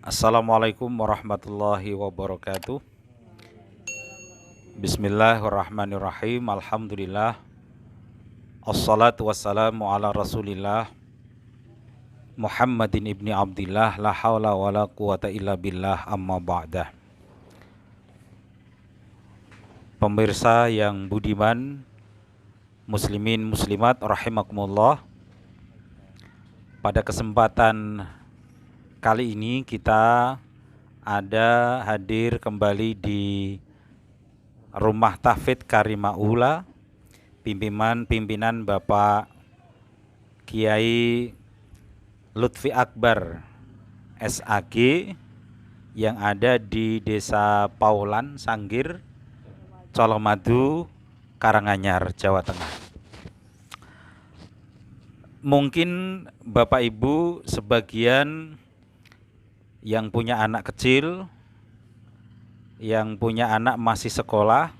Assalamualaikum warahmatullahi wabarakatuh. Bismillahirrahmanirrahim. Alhamdulillah. Assalatu wassalamu ala rasulillah Muhammadin ibni Abdillah. La hawla wa la quwata illa billah, amma ba'dah. Pemirsa yang budiman, muslimin muslimat rahimakumullah. Pada kesempatan kali ini kita hadir kembali di Rumah Tahfidz Karimaula, pimpinan Bapak Kiai Lutfi Akbar SAG yang ada di Desa Paulan, Sanggir, Colomadu, Karanganyar, Jawa Tengah. Mungkin Bapak Ibu sebagian yang punya anak kecil, yang punya anak masih sekolah,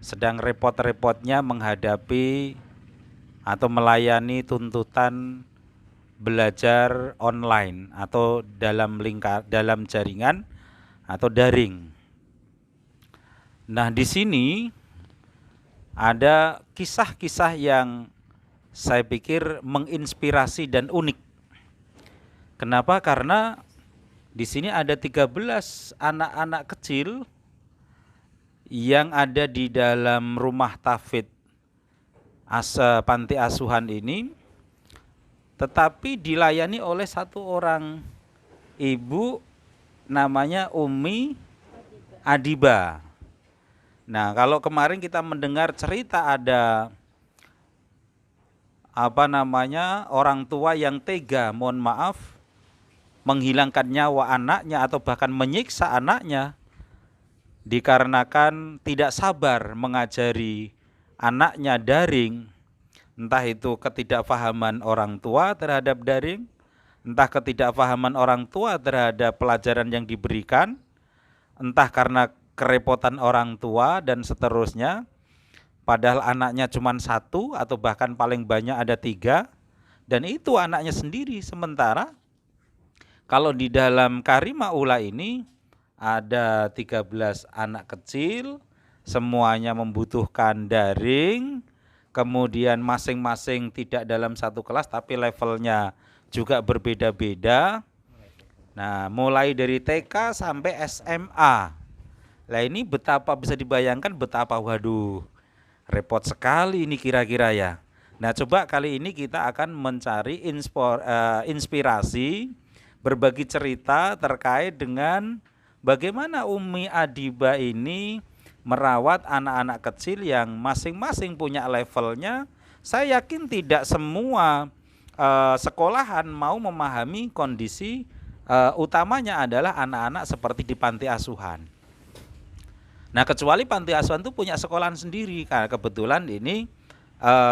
sedang repot-repotnya menghadapi atau melayani tuntutan belajar online atau dalam jaringan atau daring. Nah, di sini ada kisah-kisah yang saya pikir menginspirasi dan unik. Kenapa? Karena di sini ada 13 anak-anak kecil yang ada di dalam rumah tahfidz panti asuhan ini, tetapi dilayani oleh satu orang ibu namanya Umi Adiba. Nah, kalau kemarin kita mendengar cerita ada orang tua yang tega, mohon maaf, menghilangkan nyawa anaknya atau bahkan menyiksa anaknya dikarenakan tidak sabar mengajari anaknya daring, entah itu ketidakfahaman orang tua terhadap daring, entah ketidakfahaman orang tua terhadap pelajaran yang diberikan, entah karena kerepotan orang tua dan seterusnya. Padahal anaknya cuma satu atau bahkan paling banyak ada 3, dan itu anaknya sendiri. Sementara kalau di dalam Karimaula ini ada 13 anak kecil, semuanya membutuhkan daring, kemudian masing-masing tidak dalam satu kelas tapi levelnya juga berbeda-beda. Nah, mulai dari TK sampai SMA. Nah, ini betapa bisa dibayangkan betapa, waduh, repot sekali ini kira-kira ya. Nah, coba kali ini kita akan mencari inspirasi, berbagi cerita terkait dengan bagaimana Umi Adiba ini merawat anak-anak kecil yang masing-masing punya levelnya. Saya yakin tidak semua sekolahan mau memahami kondisi utamanya adalah anak-anak seperti di panti asuhan. Nah, kecuali panti asuhan itu punya sekolahan sendiri. Karena kebetulan ini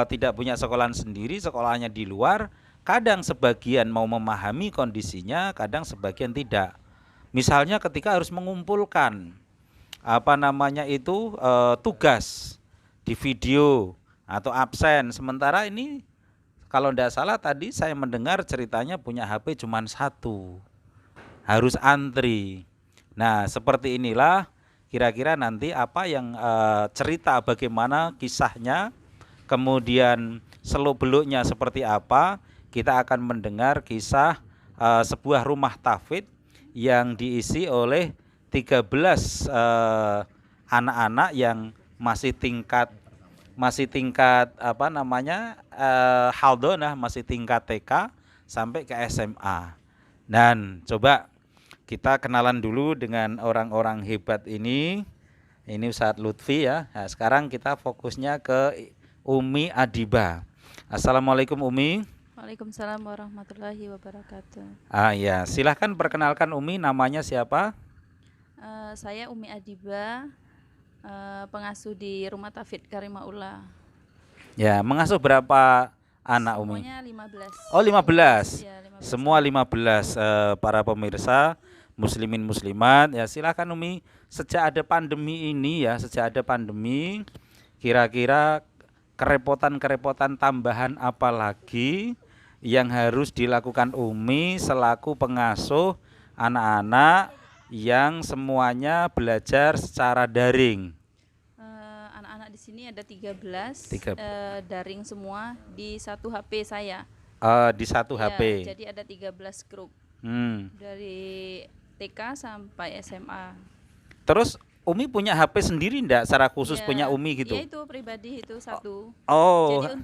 tidak punya sekolahan sendiri, sekolahnya di luar. Kadang sebagian mau memahami kondisinya, kadang sebagian tidak. Misalnya ketika harus mengumpulkan tugas di video atau absen. Sementara ini kalau tidak salah tadi saya mendengar ceritanya punya HP cuma 1, harus antri. Nah, seperti inilah kira-kira nanti apa yang cerita bagaimana kisahnya, kemudian seluk-beluknya seperti apa. Kita akan mendengar kisah sebuah rumah tahfidz yang diisi oleh 13 anak-anak yang masih tingkat haldonah, masih tingkat TK sampai ke SMA. Dan coba kita kenalan dulu dengan orang-orang hebat ini. Ini Ustadz Lutfi ya. Nah, sekarang kita fokusnya ke Umi Adiba. Assalamualaikum Umi. Waalaikumsalam warahmatullahi wabarakatuh. Ya, silahkan perkenalkan Umi, namanya siapa? Saya Umi Adiba, pengasuh di Rumah Tahfidz Karimaula. Ya, mengasuh berapa anak Umi? Semuanya 15. Oh, 15. Ya, 15. Semua 15 para pemirsa muslimin muslimat. Ya, silakan Umi, sejak ada pandemi ini ya, kira-kira kerepotan tambahan apa lagi yang harus dilakukan Umi selaku pengasuh anak-anak yang semuanya belajar secara daring. Anak-anak di sini ada 13, Tiga- daring semua di satu HP saya. Di satu Ya, HP. jadi ada 13 grup Hmm. dari TK sampai SMA. Terus Umi punya HP sendiri enggak secara khusus Ya, punya Umi gitu? ya itu pribadi itu satu. Oh, Jadi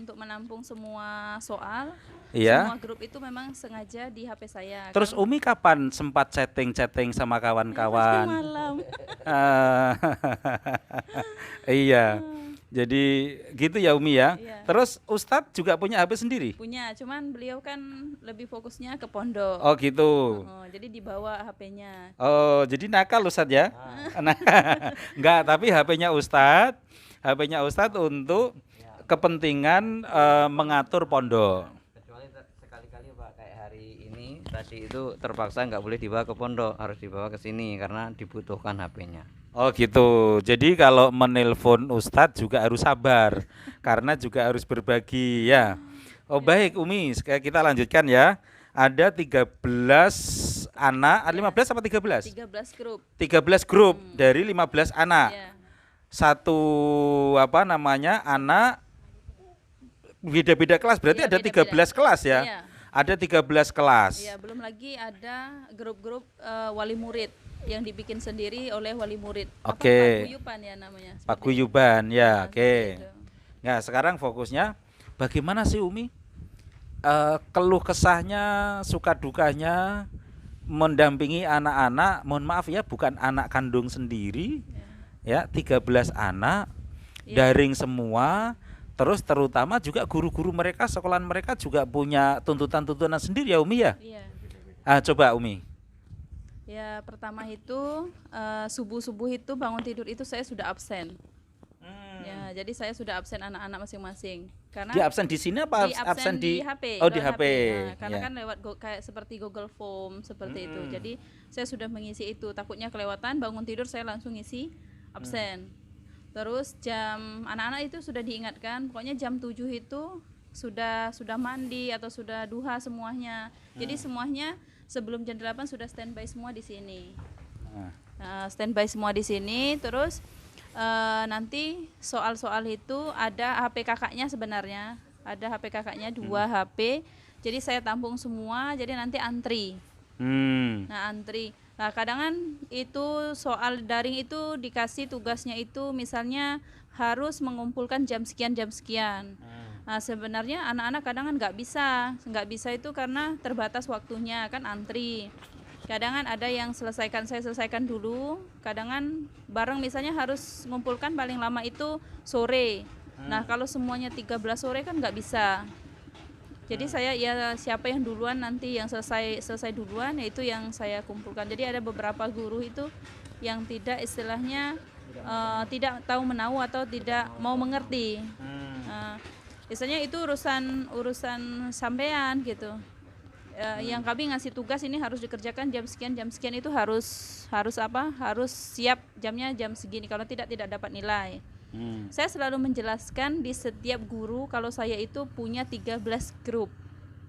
untuk menampung semua soal, iya. semua grup itu memang sengaja di HP saya. Terus Kan Umi kapan sempat chatting-chatting sama pasti kawan-kawan? malam. Eh, iya. Jadi gitu ya Umi ya. Iya. Terus Ustadz juga punya HP sendiri? Punya, cuman beliau kan lebih fokusnya ke pondok. Oh gitu. Jadi dibawa HP-nya. Oh, jadi nakal Ustadz ya? Nah, enggak, tapi HP-nya Ustadz untuk kepentingan mengatur pondok. Kecuali sekali-kali Pak, kayak hari ini tadi itu terpaksa nggak boleh dibawa ke pondok, harus dibawa ke sini karena dibutuhkan HP-nya. Oh gitu. Jadi kalau menelpon Ustadz juga harus sabar karena juga harus berbagi ya. Oh baik Umi, kita lanjutkan ya. Ada 13 anak, 15 apa 13? 13 grup. 13 grup dari 15 anak. Ya. Satu anak beda-beda kelas, berarti Iya, ada beda-beda. 13 kelas ya. Iya. Ada 13 kelas. Ya, belum lagi ada grup-grup wali murid yang dibikin sendiri oleh wali murid. Oke. Paguyuban ya namanya. seperti itu. Paguyuban ya, Nah, oke. seperti itu. Nah, sekarang fokusnya bagaimana sih Umi? Keluh kesahnya, suka dukanya mendampingi anak-anak, mohon maaf ya, bukan anak kandung sendiri. Ya, 13 anak Ya. daring semua. Terus terutama juga guru-guru mereka, sekolahan mereka juga punya tuntutan-tuntutan sendiri ya Umi ya. Iya. Coba Umi. Ya, pertama itu subuh-subuh itu bangun tidur itu saya sudah absen. Ya, jadi saya sudah absen anak-anak masing-masing. Karena Dia absen di sini apa di absen di HP. Oh, di lewat HP. Nah, karena Ya. kan lewat kayak seperti Google Form seperti itu. Jadi saya sudah mengisi itu. Takutnya kelewatan, bangun tidur saya langsung isi absen. Terus anak-anak itu sudah diingatkan, pokoknya jam 7 itu sudah mandi atau sudah duha semuanya. Jadi semuanya sebelum jam 8 sudah standby semua di sini. Standby semua di sini. Terus nanti soal-soal itu ada HP kakaknya sebenarnya. Ada HP kakaknya 2 HP. Jadi saya tampung semua, jadi nanti antri. Nah, antri. Nah, kadang kan itu soal daring itu dikasih tugasnya itu misalnya harus mengumpulkan jam sekian. Nah, sebenarnya anak-anak kadang kan nggak bisa itu karena terbatas waktunya kan antri. Kadang kan ada yang saya selesaikan dulu. Kadang kan bareng misalnya harus mengumpulkan paling lama itu sore. Nah, kalau semuanya 13 sore kan nggak bisa. Jadi saya ya siapa yang duluan nanti yang selesai duluan ya itu yang saya kumpulkan. Jadi ada beberapa guru itu yang tidak istilahnya tidak tahu menahu atau tidak mau mengerti. Misalnya itu urusan sampean gitu. Yang kami ngasih tugas ini harus dikerjakan jam sekian itu harus siap jamnya jam segini, kalau tidak dapat nilai. Saya selalu menjelaskan di setiap guru kalau saya itu punya 13 grup.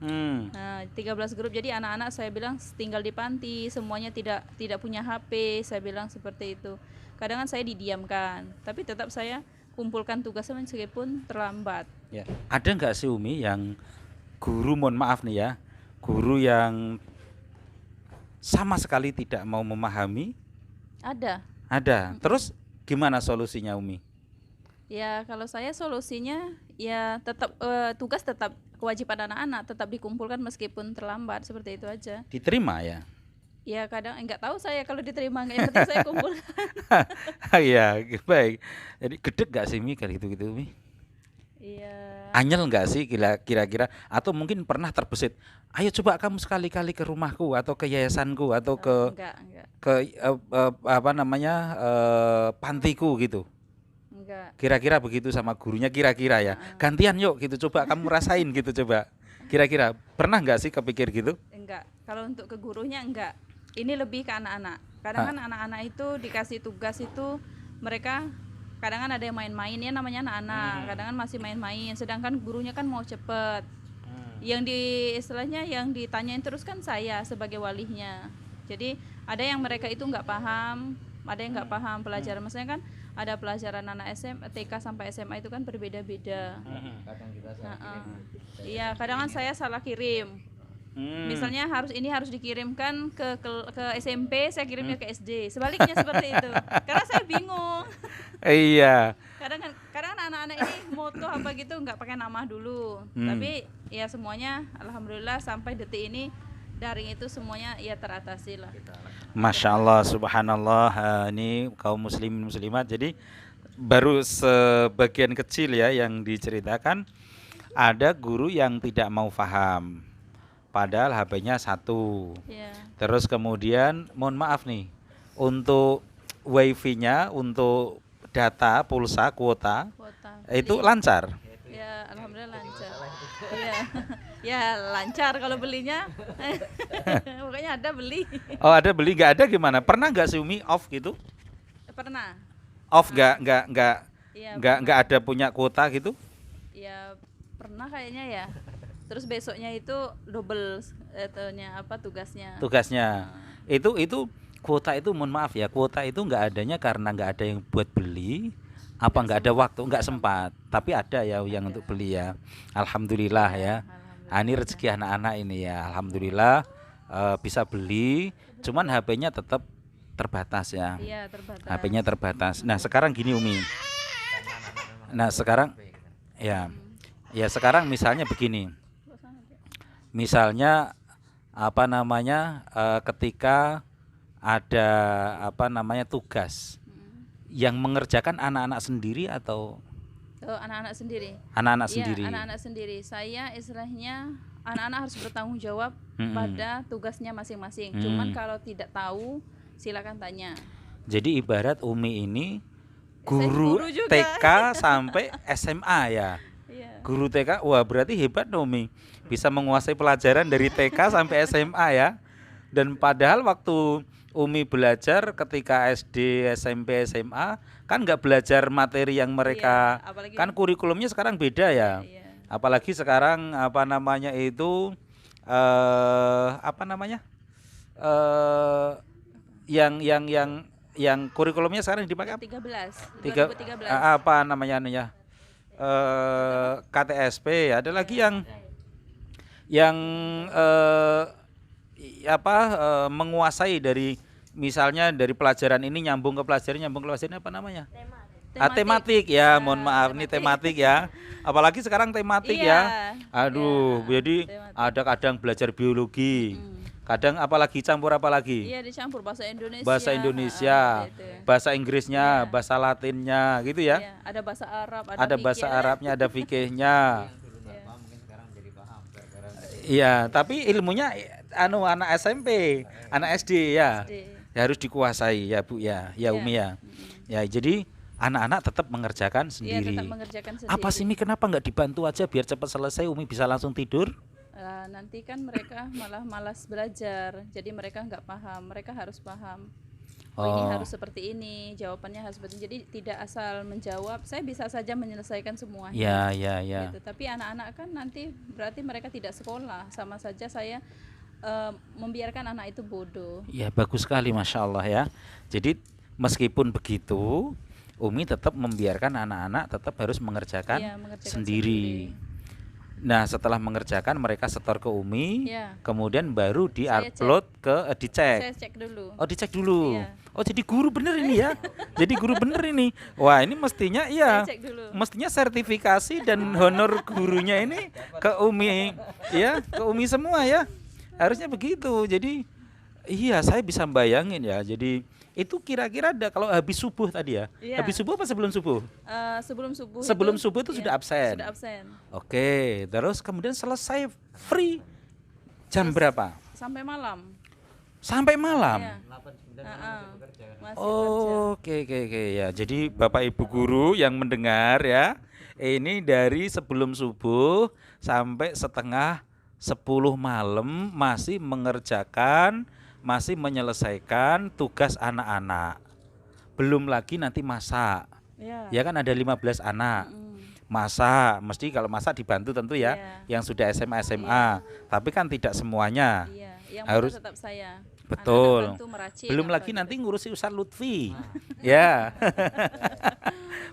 Nah, 13 grup, jadi anak-anak saya bilang tinggal di panti, semuanya tidak punya HP, saya bilang seperti itu. Kadang kan saya didiamkan, tapi tetap saya kumpulkan tugasnya meskipun terlambat. Ya. Ada nggak sih Umi yang guru, mohon maaf nih ya, guru yang sama sekali tidak mau memahami? Ada. Terus gimana solusinya Umi? Ya, kalau saya solusinya ya tetap tugas tetap kewajiban anak-anak tetap dikumpulkan meskipun terlambat, seperti itu aja. Diterima ya? Ya kadang enggak tahu saya kalau diterima enggak, yang penting saya kumpulkan. Iya, baik. Jadi gedek nggak sih Mi kayak gitu Mi? Iya. Anyel nggak sih kira-kira? Atau mungkin pernah terbesit, ayo coba kamu sekali-kali ke rumahku atau ke yayasanku atau Enggak. ke pantiku gitu. Enggak. Kira-kira begitu sama gurunya kira-kira ya. Gantian yuk gitu, coba kamu rasain gitu coba. Kira-kira pernah nggak sih kepikir gitu? Enggak. Kalau untuk ke gurunya enggak. Ini lebih ke anak-anak. Kadang kan anak-anak itu dikasih tugas itu mereka kadang kan ada yang main-main ya, namanya anak-anak. Kadang kan masih main-main, sedangkan gurunya kan mau cepet. yang istilahnya yang ditanyain terus kan saya sebagai walinya. Jadi ada yang mereka itu nggak paham, ada yang nggak paham pelajaran. Maksudnya kan ada pelajaran anak TK sampai SMA itu kan berbeda-beda. Kadang kita salah kirim. Iya, kadang kan saya salah kirim. Misalnya harus dikirimkan ke SMP, saya kirimnya ke SD. Sebaliknya seperti itu. Karena saya bingung. Iya. Kadang anak-anak ini moto apa gitu nggak pakai nama dulu. Tapi ya semuanya alhamdulillah sampai detik ini daring itu semuanya ya teratasi lah. Masya Allah, subhanallah. Ini kaum muslimin muslimat. Jadi baru sebagian kecil ya yang diceritakan. Ada guru yang tidak mau paham, padahal HP-nya 1. Ya. Terus kemudian mohon maaf nih, untuk wifi-nya, untuk data, pulsa, kuota itu Beli. lancar. Ya alhamdulillah lancar. Iya. Ya lancar kalau belinya. Pokoknya ada beli. Oh ada beli, nggak ada gimana? Pernah nggak sih Umi off gitu? Pernah. Off nggak Iya. nggak ada punya kuota gitu? Ya pernah kayaknya ya. Terus besoknya itu double tugasnya. Tugasnya itu kuota itu mohon maaf ya, kuota itu nggak adanya karena nggak ada yang buat beli, apa nggak ada waktu, nggak sempat, tapi ada ya yang untuk beli ya. Alhamdulillah ya. Ini rezeki anak-anak ini ya, alhamdulillah bisa beli, cuman HP-nya tetap terbatas ya. Iya terbatas. HP-nya terbatas. Nah sekarang gini Umi. Nah sekarang ya sekarang misalnya begini. Misalnya apa namanya ketika ada apa namanya tugas yang mengerjakan anak-anak sendiri atau Anak-anak sendiri. anak-anak Iya, sendiri. anak-anak sendiri. Saya istilahnya anak-anak harus bertanggung jawab pada tugasnya masing-masing. Cuman kalau tidak tahu silakan tanya. Jadi ibarat Umi ini guru guru juga. TK sampai SMA ya. Iya. Guru TK, wah berarti hebat dong Umi. Bisa menguasai pelajaran dari TK sampai SMA ya. Dan padahal waktu Umi belajar ketika SD, SMP, SMA kan nggak belajar materi yang mereka apalagi- kan kurikulumnya sekarang beda ya. Iya. Apalagi sekarang apa namanya itu apa namanya yang kurikulumnya sekarang dipakai apa? 2013. Apa namanya ya? KTSP. Ada lagi yang menguasai dari misalnya dari pelajaran ini nyambung ke pelajaran apa namanya? Tematik ya, mohon maaf ini tematik ya. Apalagi sekarang tematik ya. Aduh, jadi tematik. ada kadang belajar biologi. Kadang apalagi campur apalagi? Iya dicampur bahasa Indonesia. Bahasa Indonesia, bahasa Inggrisnya, bahasa Latinnya gitu ya. Iya, ada bahasa Arab, Ada bahasa fikih. Arabnya, ada fikihnya. Mungkin sekarang jadi paham gara-gara Iya, tapi ilmunya anak SMP, anak SD ya. SD. Ya harus dikuasai ya Bu ya, ya Umi ya. Ya jadi anak-anak tetap mengerjakan Iya, sendiri. tetap mengerjakan sendiri. Apa sih Mi, kenapa nggak dibantu aja biar cepat selesai, Umi bisa langsung tidur? Nanti kan mereka malah malas belajar, jadi mereka nggak paham. Mereka harus paham. Ini harus seperti ini, jawabannya harus seperti ini. Jadi tidak asal menjawab. Saya bisa saja menyelesaikan semuanya. Ya. Gitu. Tapi anak-anak kan nanti berarti mereka tidak sekolah. Sama saja saya membiarkan anak itu bodoh. Ya bagus sekali, Masya Allah ya. Jadi meskipun begitu, Umi tetap membiarkan anak-anak tetap harus mengerjakan, mengerjakan sendiri. Nah setelah mengerjakan mereka setor ke Umi, Iya. kemudian baru Saya diupload ke dicek. Saya cek dulu. Oh dicek dulu. Iya. Oh jadi guru bener ini ya. Jadi guru bener ini. Wah ini mestinya iya. Saya cek dulu. Mestinya sertifikasi dan honor gurunya ini ke Umi, ya ke Umi semua ya. Harusnya begitu. Jadi iya saya bisa bayangin ya. Jadi itu kira-kira ada kalau habis subuh tadi ya. Iya. Habis subuh apa sebelum subuh? Sebelum subuh. Sebelum subuh itu sudah absen. Sudah absen. Oke, terus kemudian selesai free jam berapa? Sampai malam. Sampai malam. Iya. 8-9 bekerja kan. Masih kerja. Oke ya. Jadi Bapak Ibu guru yang mendengar ya, ini dari sebelum subuh sampai setengah 10 malam masih mengerjakan, masih menyelesaikan tugas anak-anak. Belum lagi nanti masak. Ya. Ya kan ada 15 anak. masak, mesti kalau masak dibantu tentu ya, Iya. yang sudah SMA SMA. Tapi kan tidak semuanya. Iya, yang Harus- harus tetap saya. Betul. Anak-anak bantu meracik Belum apa lagi gitu. nanti ngurusi Ustadz Lutfi. Ya.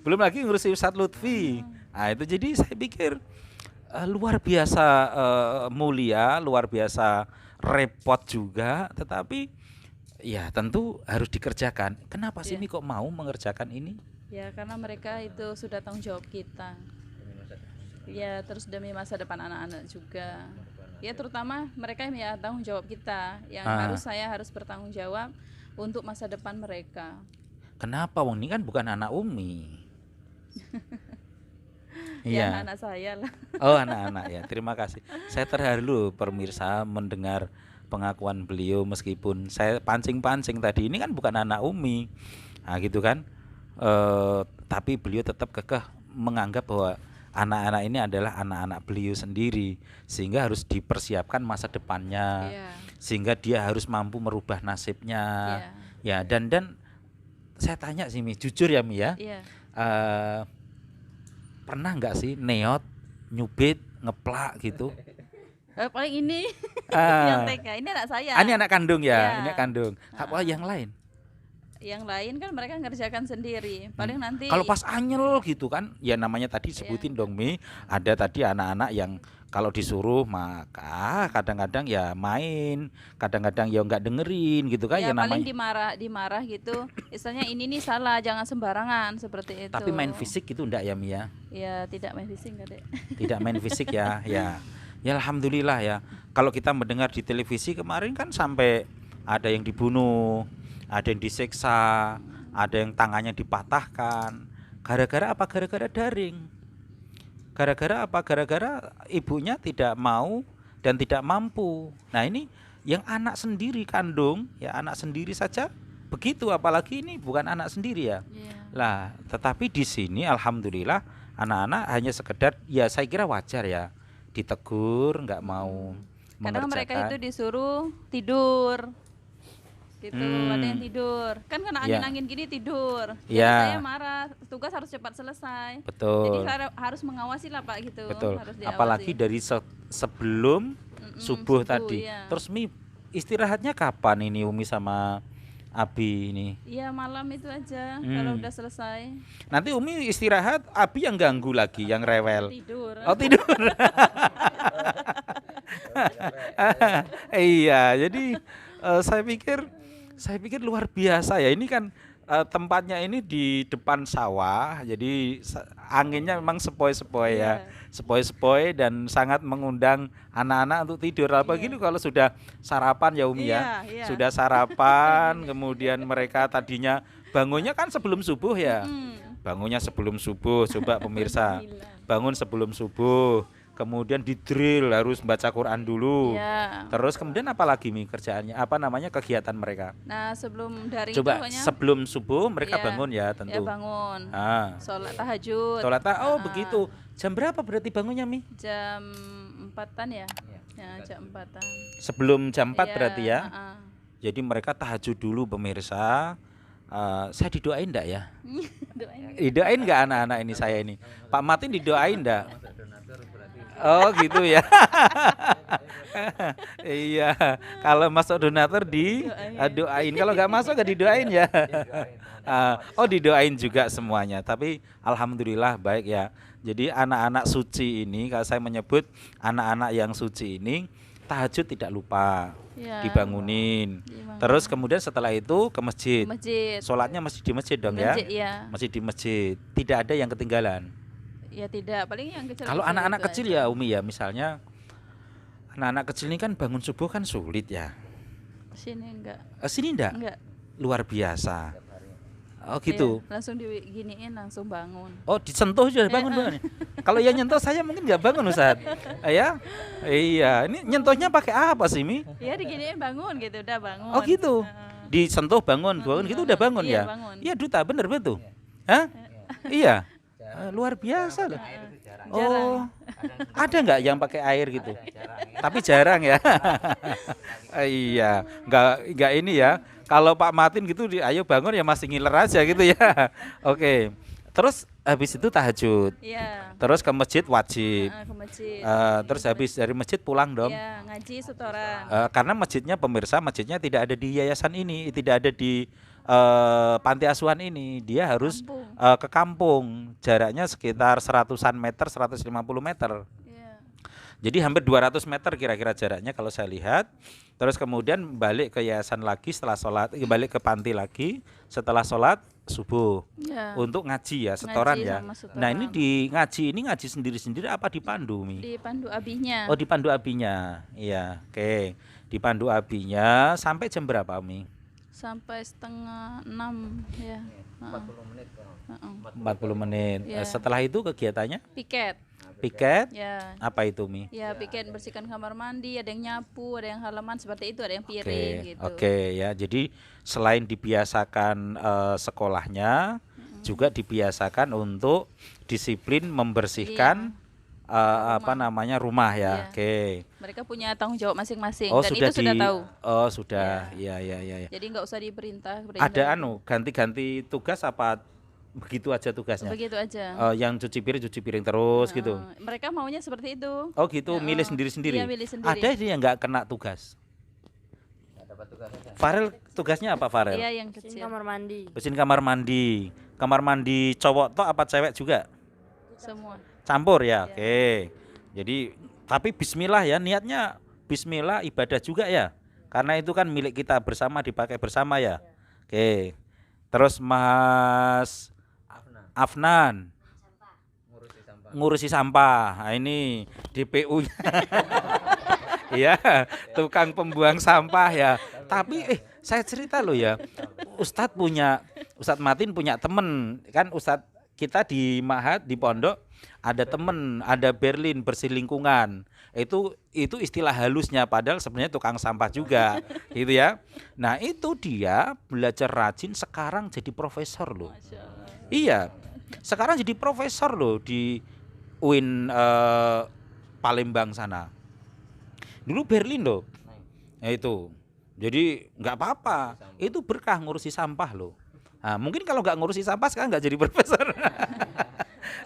Belum lagi ngurusi Ustadz Lutfi. Nah, itu jadi saya pikir luar biasa mulia, luar biasa repot juga, tetapi ya tentu harus dikerjakan. Kenapa sih Iya. Mi kok mau mengerjakan ini? Ya karena mereka itu sudah tanggung jawab kita. Ya terus demi masa depan anak-anak juga. Ya terutama mereka yang ya tanggung jawab kita. Yang saya harus bertanggung jawab untuk masa depan mereka. Kenapa wong ini kan bukan anak Umi? Ya Iya. anak-anak saya lah. Oh, anak-anak ya. Terima kasih. Saya terharu pemirsa mendengar pengakuan beliau meskipun saya pancing-pancing tadi ini kan bukan anak Umi. Nah, gitu kan. Tapi beliau tetap kekeh menganggap bahwa anak-anak ini adalah anak-anak beliau sendiri sehingga harus dipersiapkan masa depannya. Iya. Sehingga dia harus mampu merubah nasibnya. Iya. Ya, dan saya tanya sih Mi, jujur ya Mi ya. Iya. Pernah nggak sih neot, nyubit, ngeplak gitu? Paling ini Ah, yang TK. Ini anak saya. ini anak kandung ya, Iya. ini anak kandung. Apa yang lain? Yang lain kan mereka ngerjakan sendiri. Paling nanti Kalau pas anyel gitu kan, ya namanya tadi sebutin dong Mi, ada tadi anak-anak yang kalau disuruh maka kadang-kadang ya main, kadang-kadang ya nggak dengerin gitu kan, ya ya paling namanya. dimarah gitu. Istilahnya ini nih salah, jangan sembarangan seperti itu. Tapi main fisik itu enggak ya Mi ya? Ya tidak main fisik enggak, Dek. Tidak main fisik ya, ya. Ya alhamdulillah ya. Kalau kita mendengar di televisi kemarin kan sampai ada yang dibunuh, ada yang disiksa, ada yang tangannya dipatahkan. Gara-gara apa? Gara-gara daring. Gara-gara apa? Gara-gara ibunya tidak mau dan tidak mampu. Nah, ini yang anak sendiri kandung, ya anak sendiri saja begitu, apalagi ini bukan anak sendiri ya. Iya. Lah, tetapi di sini alhamdulillah anak-anak hanya sekedar ya saya kira wajar ya, ditegur nggak mau Kadang mereka itu mengerjakan. disuruh tidur. Gitu, ada yang Hmm. tidur. Kan kena Ya. angin-angin gini tidur. Jadi Ya. saya marah, tugas harus cepat selesai. Jadi Betul. saya harus mengawasi lah Pak gitu. Betul. Harus diawasi. Apalagi dari sebelum subuh tadi. iya. Terus Mi istirahatnya kapan ini Umi sama Abi ini? Iya malam itu aja kalau udah selesai Nanti Umi istirahat, Abi yang ganggu lagi, yang rewel. tidur. Oh tidur. Iya, jadi saya pikir luar biasa ya. Ini kan tempatnya ini di depan sawah, jadi anginnya memang sepoi-sepoi ya, Iya. sepoi-sepoi dan sangat mengundang anak-anak untuk tidur. Apalagi ini kalau sudah sarapan ya Umi ya, Iya, iya. sudah sarapan, kemudian mereka tadinya bangunnya kan sebelum subuh ya. Bangunnya sebelum subuh, coba pemirsa. Bangun sebelum subuh, kemudian di-drill harus baca Quran dulu. Iya. Terus kemudian apa lagi Mi kerjaannya? Apa namanya kegiatan mereka? Nah sebelum dari Coba itu pokoknya sebelum subuh mereka Iya. bangun ya ya tentu. bangun, Ah, sholat tahajud. sholat begitu. Jam berapa berarti bangunnya Mi? Jam 4-an ya. Ya jam 4-an. Sebelum jam 4 Iya, berarti ya. heeh. Jadi mereka tahajud dulu pemirsa. Saya didoain enggak ya? Doain. Didoain enggak anak-anak ini saya ini? Pak Matin didoain enggak? Oh gitu ya. Iya, kalau masuk donatur doain. Kalau nggak masuk nggak didoain ya. Oh didoain juga semuanya. Tapi alhamdulillah baik ya. Jadi anak-anak suci ini, kalau saya menyebut anak-anak yang suci ini tahajud tidak lupa, Iya. dibangunin. Dibangun. Terus kemudian setelah itu ke masjid. Masjid. Sholatnya masih di masjid dong Masjid, ya. iya. Masih di masjid. Tidak ada yang ketinggalan. Ya tidak, paling yang kecil. Kalau anak-anak itu kecil aja. ya Umi ya, misalnya anak-anak kecil ini kan bangun subuh kan sulit ya. Sini enggak. Sini enggak? Enggak. Luar biasa. Oh gitu. Iya, langsung diginiin langsung bangun. Oh disentuh sudah bangun bangun. Kalau yang nyentuh saya mungkin nggak bangun Ustaz. Ya, iya. Ini nyentuhnya pakai apa sih Mi? Ya diginiin bangun gitu, udah bangun. Oh gitu. Heeh. Disentuh bangun gitu udah bangun Iya, ya. bangun. Iya duta bener betul. Hah? Iya. Luar biasa loh. Oh, ada nggak yang pakai air gitu? Tapi jarang ya. Iya, nggak ini ya. Kalau Pak Martin gitu, ayo bangun ya masih ngiler aja gitu ya. Oke. Terus habis itu tahajud. Iya. Terus ke masjid wajib. Ke masjid. Terus habis dari masjid pulang dong. Iya, ngaji setoran. Karena masjidnya pemirsa, masjidnya tidak ada di yayasan ini, tidak ada di panti asuhan ini. Dia harus Kampung. ke kampung. Jaraknya sekitar 100-an meter, 150 meter. Iya. Jadi hampir 200 meter kira-kira jaraknya kalau saya lihat. Terus kemudian balik ke yayasan lagi setelah sholat, balik ke panti lagi setelah sholat subuh Iya. untuk ngaji ya, setoran Ngaji ya. sama setoran. Nah ini ngaji sendiri-sendiri apa dipandu Mi? Dipandu abinya. Oh dipandu abinya, iya, oke. Dipandu abinya sampai jam berapa Mi? Sampai setengah 6 ya. 40 menit kan. 40 menit. Iya. Setelah itu kegiatannya Piket. piket, Ya. apa itu Mi? Ya, piket bersihkan kamar mandi, ada yang nyapu, ada yang halaman seperti itu, ada yang Oke, piring gitu. oke ya. Jadi selain dibiasakan sekolahnya, juga dibiasakan untuk disiplin membersihkan apa namanya rumah ya. Iya. Oke. Mereka punya tanggung jawab masing-masing Oh dan sudah itu sudah tahu. Oh sudah, ya ya ya. Ya. Jadi nggak usah diperintah. Ada ganti-ganti tugas apa begitu aja tugasnya? Begitu aja. Yang cuci piring terus gitu. Mereka maunya seperti itu. Oh gitu, milih sendiri-sendiri. Iya, milih sendiri. Ada yang nggak kena tugas. Dapat tugas aja. Farel tugasnya apa Farel? Iya, yang Bersihin kecil. kamar mandi. Bersihin kamar mandi. Kamar mandi cowok toh apa cewek juga? Semua. Campur ya. Oke. Jadi tapi bismillah ya, niatnya bismillah ibadah juga ya. Karena itu kan milik kita bersama, dipakai bersama ya. Oke. Terus Mas Afnan Ngurusi sampah. ngurusi sampah. Nah, ini DPU-nya. Iya, tukang pembuang sampah ya. Tapi saya cerita loh ya. Ustadz Matin punya temen kan, Ustadz kita di Mahat di pondok ada temen, ada Berlin bersih lingkungan. Itu istilah halusnya, padahal sebenarnya tukang sampah juga, gitu ya. Nah itu dia belajar rajin, sekarang jadi profesor loh. Masya Allah. Iya, sekarang jadi profesor loh di UIN Palembang sana. Dulu Berlin loh. Ya itu. Jadi nggak apa-apa. Itu berkah ngurusi sampah loh. Nah, mungkin kalau nggak ngurusi sampah sekarang nggak jadi profesor.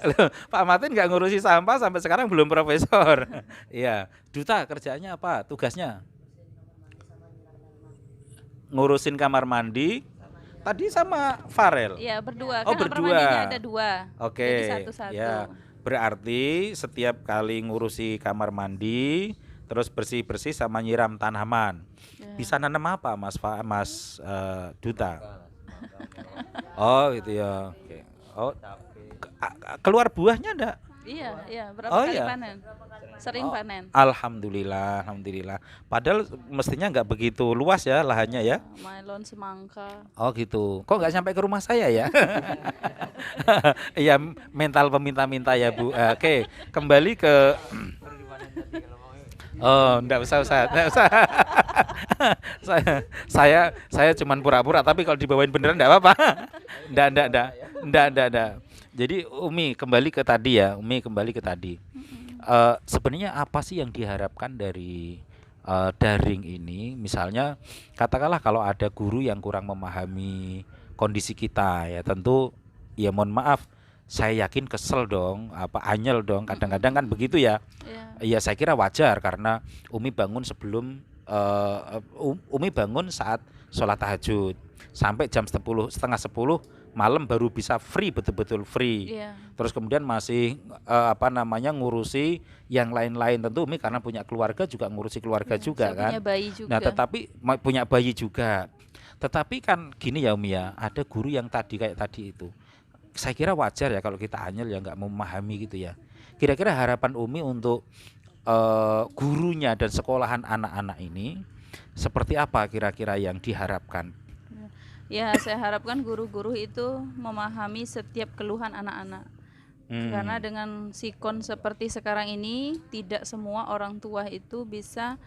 Loh, Pak Martin nggak ngurusi sampah sampai sekarang belum profesor. Iya. Duta kerjaannya apa? Tugasnya? Ngurusin kamar mandi. Tadi sama Farel. Iya, berdua. Oh, Kan kamar berdua. mandinya ada 2. Oke. Jadi satu-satu. Ya. Berarti setiap kali ngurusi kamar mandi, terus bersih-bersih sama nyiram tanaman. Ya. Bisa nanam apa, Duta? Oh, gitu ya. Oke. Oh, keluar buahnya enggak? Iya, berapa Oh, kali iya. panen? Sering panen. Alhamdulillah. Padahal mestinya nggak begitu luas ya lahannya ya. Melon, semangka. Oh gitu. Kok nggak sampai ke rumah saya ya? Iya, mental peminta-minta ya Bu. Oke, kembali ke. Oh, enggak usah. saya cuman pura-pura, tapi kalau dibawain beneran enggak apa-apa. Enggak. Jadi Umi kembali ke tadi ya. Sebenarnya apa sih yang diharapkan dari daring ini? Misalnya katakanlah kalau ada guru yang kurang memahami kondisi kita ya, tentu ya mohon maaf, saya yakin kesel dong, anyel dong, kadang-kadang kan begitu ya. Iya. Ya saya kira wajar karena Umi bangun Umi bangun saat sholat tahajud sampai jam 10, setengah 10 malam baru bisa free, betul-betul free. Iya. Terus kemudian masih ngurusi yang lain-lain. Tentu Umi karena punya keluarga juga ngurusi keluarga juga Saya kan. punya bayi juga. Nah, tetapi punya bayi juga. Tetapi kan gini ya Umi ya, ada guru yang kayak tadi itu. Saya kira wajar ya kalau kita anyel ya nggak memahami gitu ya. Kira-kira harapan Umi untuk gurunya dan sekolahan anak-anak ini seperti apa kira-kira yang diharapkan? Ya, saya harapkan guru-guru itu memahami setiap keluhan anak-anak. Karena dengan sikon seperti sekarang ini, tidak semua orang tua itu bisa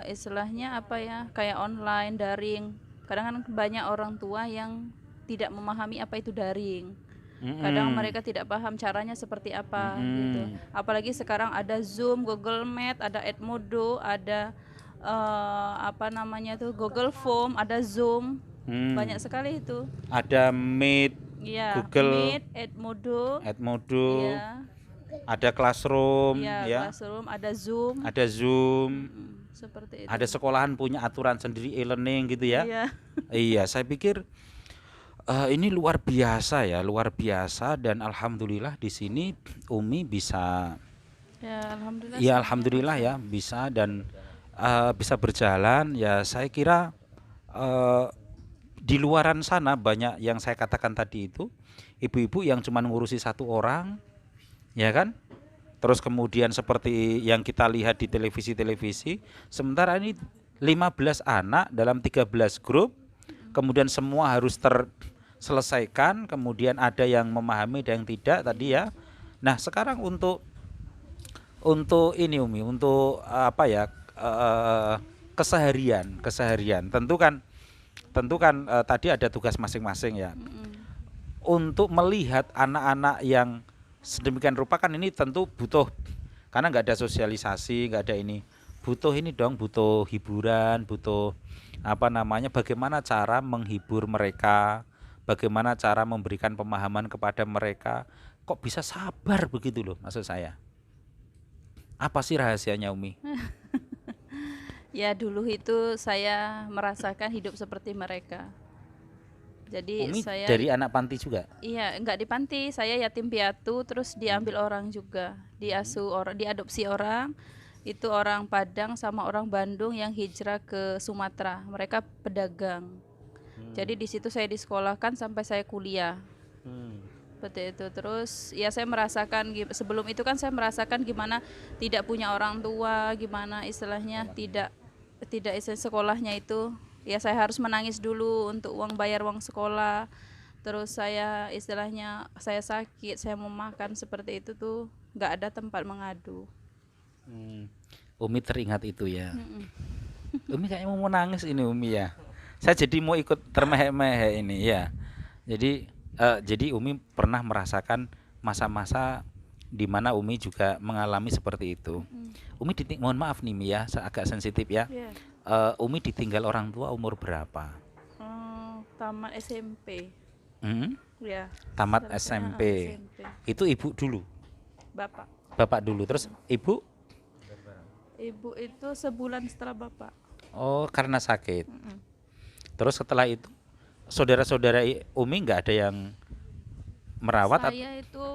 istilahnya kayak online, daring. Kadang kan banyak orang tua yang tidak memahami apa itu daring. Kadang mereka tidak paham caranya seperti apa gitu. Apalagi sekarang ada Zoom, Google Meet, ada Edmodo, ada Google Form, ada Zoom. Banyak sekali itu. Ada Meet Iya, Google, Meet, Edmodo, Edmodo, iya, ada Classroom, iya, ya, Classroom, ada Zoom, ada Zoom, seperti itu. ada sekolahan punya aturan sendiri e-learning gitu ya. Iya, Iya, saya pikir ini luar biasa ya, luar biasa dan alhamdulillah di sini Umi bisa, ya alhamdulillah ya semuanya alhamdulillah lancar. ya bisa dan bisa berjalan. Ya saya kira eh, di luaran sana banyak yang saya katakan tadi itu ibu-ibu yang cuma ngurusi satu orang, ya kan? Terus kemudian seperti yang kita lihat di televisi-televisi, sementara ini 15 anak dalam 13 grup, kemudian semua harus terselesaikan, kemudian ada yang memahami, ada yang tidak tadi ya. Nah, sekarang untuk ini Umi, untuk apa ya? Keseharian. Tentu kan tadi ada tugas masing-masing ya. Untuk melihat anak-anak yang sedemikian rupa kan ini tentu butuh, karena nggak ada sosialisasi, nggak ada ini, butuh ini dong, butuh hiburan, butuh apa namanya, bagaimana cara menghibur mereka, bagaimana cara memberikan pemahaman kepada mereka. Kok bisa sabar begitu loh, maksud saya. Apa sih rahasianya Umi? Ya dulu itu saya merasakan hidup seperti mereka. Jadi Umi saya, dari anak panti juga? iya, enggak di panti, saya yatim piatu, terus diambil orang juga, diasuh orang, diadopsi orang. Itu orang Padang sama orang Bandung yang hijrah ke Sumatera. Mereka pedagang. Jadi di situ saya disekolahkan sampai saya kuliah. Seperti itu. Terus ya saya merasakan sebelum itu kan saya merasakan gimana tidak punya orang tua, gimana istilahnya tidak sekolahnya itu ya saya harus menangis dulu untuk bayar uang sekolah. Terus saya istilahnya saya sakit, saya mau makan seperti itu tuh nggak ada tempat mengadu. Umi teringat itu ya. Umi kayaknya mau nangis ini Umi ya. Saya jadi mau ikut termehek-mehek ini ya. Jadi Umi pernah merasakan masa-masa di mana Umi juga mengalami seperti itu. Umi mohon maaf nih Mi ya, agak sensitif ya. Yeah. Umi ditinggal orang tua umur berapa? Tamat SMP. Ya. Tamat Selesai, SMP. SMP. Itu ibu dulu, Bapak. bapak dulu. Terus ibu? Ibu itu sebulan setelah bapak. Oh, karena sakit. Terus setelah itu saudara-saudara Umi nggak ada yang merawat? Saya itu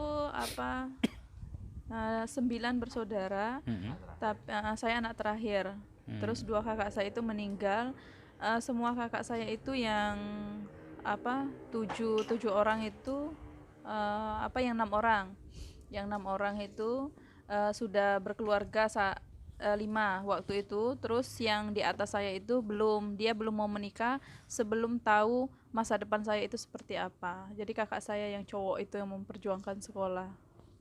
9 bersaudara, tapi saya anak terakhir. Terus 2 kakak saya itu meninggal. Semua kakak saya itu yang 7 orang itu yang 6 orang. Yang 6 orang itu sudah berkeluarga 5 waktu itu. Terus yang di atas saya itu dia belum mau menikah sebelum tahu masa depan saya itu seperti apa. Jadi kakak saya yang cowok itu yang memperjuangkan sekolah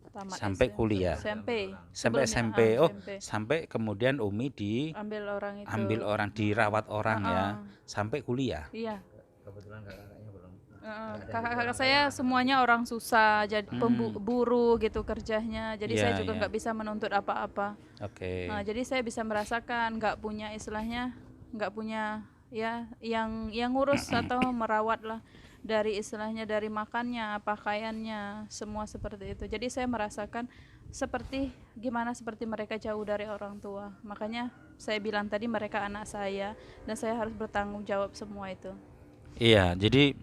tamat Sampai kuliah? SMP. Sampai Sebelumnya, SMP. Oh, SMP. sampai kemudian Umi Ambil orang itu. diambil orang, dirawat orang ya, sampai kuliah. Iya. Kebetulan kakaknya belum. Kakak-kakak saya semuanya orang susah, jadi buruh gitu kerjanya. Jadi Iya, saya juga iya. nggak bisa menuntut apa-apa. Oke. Nah, jadi saya bisa merasakan nggak punya istilahnya, nggak punya ya yang ngurus atau merawat lah, dari istilahnya dari makannya, pakaiannya, semua seperti itu. Jadi saya merasakan seperti mereka jauh dari orang tua. Makanya saya bilang tadi mereka anak saya dan saya harus bertanggung jawab semua itu. Iya, jadi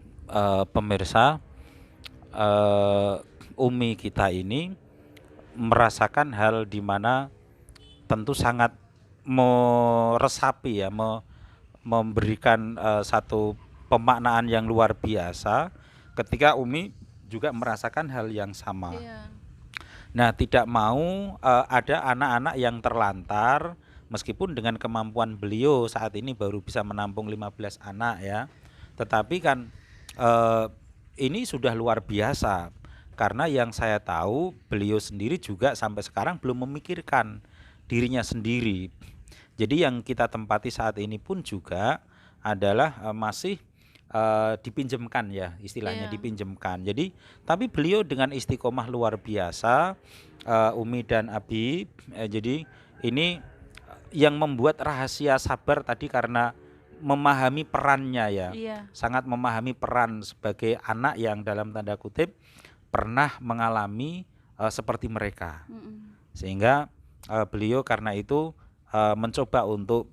pemirsa, Umi kita ini merasakan hal di mana tentu sangat meresapi ya, memberikan satu pemaknaan yang luar biasa ketika Umi juga merasakan hal yang sama. Iya. Nah, tidak mau ada anak-anak yang terlantar, meskipun dengan kemampuan beliau saat ini baru bisa menampung 15 anak ya. Tetapi kan ini sudah luar biasa, karena yang saya tahu beliau sendiri juga sampai sekarang belum memikirkan dirinya sendiri. Jadi yang kita tempati saat ini pun juga adalah masih dipinjamkan ya, istilahnya Iya. dipinjamkan. Jadi tapi beliau dengan istiqomah luar biasa, Umi dan Abi. Jadi ini yang membuat rahasia sabar tadi, karena memahami perannya ya. Iya. Sangat memahami peran sebagai anak yang dalam tanda kutip pernah mengalami seperti mereka. Sehingga beliau karena itu mencoba untuk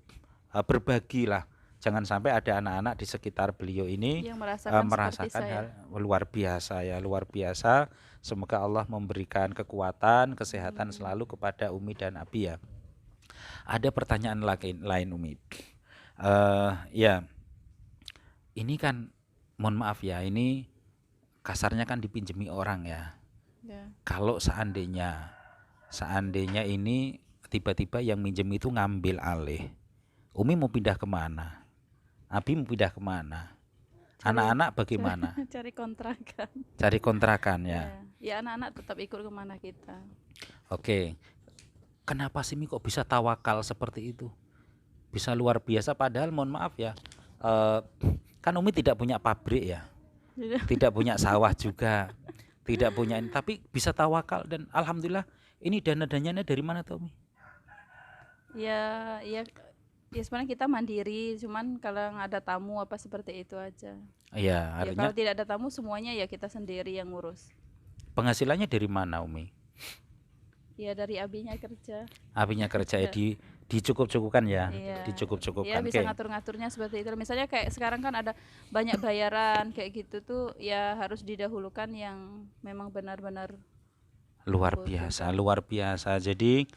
berbagi lah. Jangan sampai ada anak-anak di sekitar beliau ini Yang merasakan merasakan seperti saya. hal luar biasa ya, luar biasa. Semoga Allah memberikan kekuatan, kesehatan selalu kepada Umi dan Abi ya. Ada pertanyaan lain Umi. Ya, ini kan mohon maaf ya, ini kasarnya kan dipinjemi orang ya. Ya. Kalau seandainya ini tiba-tiba yang minjem itu ngambil alih, Umi mau pindah kemana? Abi mau pindah kemana? Anak-anak bagaimana? Cari kontrakan. Cari kontrakan ya. Ya anak-anak tetap ikut kemana kita. Oke. Kenapa sih Mi kok bisa tawakal seperti itu? Bisa luar biasa padahal mohon maaf ya. Kan Umi tidak punya pabrik ya. Tidak punya sawah juga. Tidak punya ini, tapi bisa tawakal dan alhamdulillah ini dana-dananya dari mana tuh Umi? Ya sebenarnya kita mandiri, cuman kalau ada tamu apa seperti itu aja. Iya, Ya artinya kalau tidak ada tamu semuanya ya kita sendiri yang ngurus. penghasilannya dari mana Umi? Ya dari abinya kerja. Abinya kerja ya dicukup-cukupkan ya. Iya. Dicukup-cukupkan. Ya bisa Oke. ngatur-ngaturnya seperti itu. Misalnya kayak sekarang kan ada banyak bayaran kayak gitu tuh ya harus didahulukan yang memang benar-benar Luar biasa. Jadi